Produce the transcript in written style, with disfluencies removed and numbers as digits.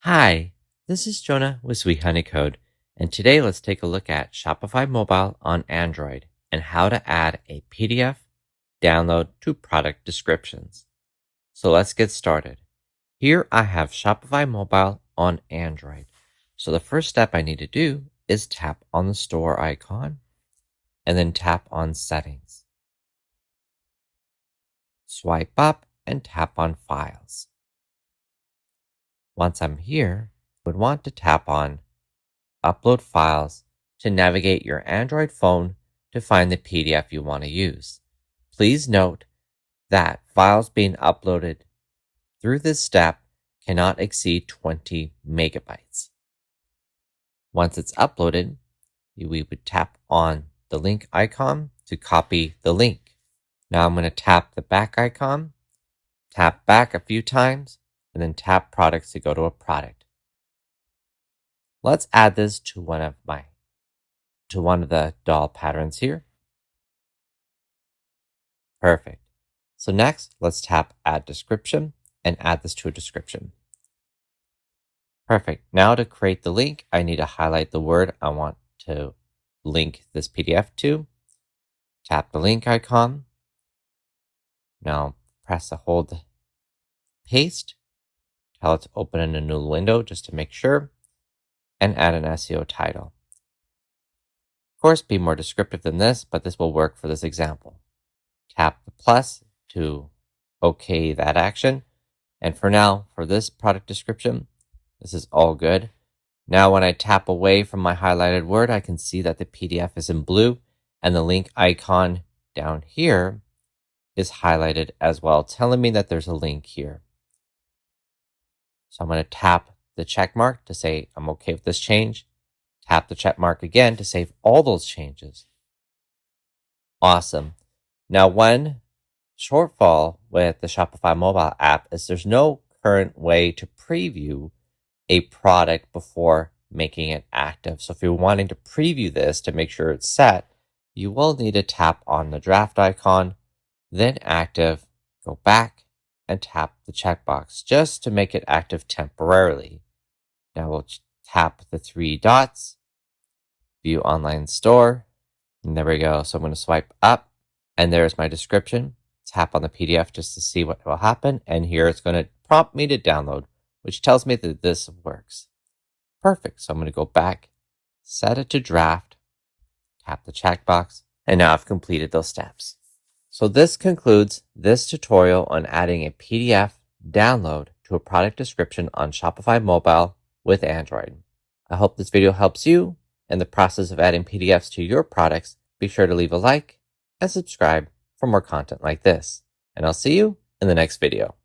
Hi, this is Jonah with Sweet Honey Code, and today let's take a look at Shopify Mobile on Android and how to add a PDF download to product descriptions. So let's get started. Here I have Shopify Mobile on Android. So the first step I need to do is tap on the store icon and then tap on Settings. Swipe up and tap on Files. Once I'm here, I would want to tap on Upload Files to navigate your Android phone to find the PDF you want to use. Please note that files being uploaded through this step cannot exceed 20 megabytes. Once it's uploaded, we would tap on the link icon to copy the link. Now I'm going to tap the back icon, tap back a few times, and then tap products to go to a product. Let's add this to one of the doll patterns here. Perfect. So next, let's tap Add Description and add this to a description. Perfect. Now to create the link, I need to highlight the word I want to link this PDF to. Tap the link icon. Now press and hold paste. Tell it to open in a new window just to make sure. And add an SEO title. Of course, be more descriptive than this, but this will work for this example. Tap the plus to OK that action. And for now, for this product description, this is all good. Now when I tap away from my highlighted word, I can see that the PDF is in blue and the link icon down here is highlighted as well, telling me that there's a link here. So I'm going to tap the check mark to say I'm okay with this change. Tap the check mark again to save all those changes. Awesome. Now, one shortfall with the Shopify mobile app is there's no current way to preview a product before making it active. So if you're wanting to preview this to make sure it's set, you will need to tap on the draft icon, then active, go back, and tap the checkbox just to make it active temporarily. Now we'll tap the three dots, view online store, and there we go. So I'm going to swipe up, and there's my description. Tap on the PDF just to see what will happen, and here it's going to prompt me to download, which tells me that this works. Perfect. So I'm going to go back, set it to draft, tap the checkbox, and now I've completed those steps. So this concludes this tutorial on adding a PDF download to a product description on Shopify Mobile with Android. I hope this video helps you in the process of adding PDFs to your products. Be sure to leave a like and subscribe for more content like this. And I'll see you in the next video.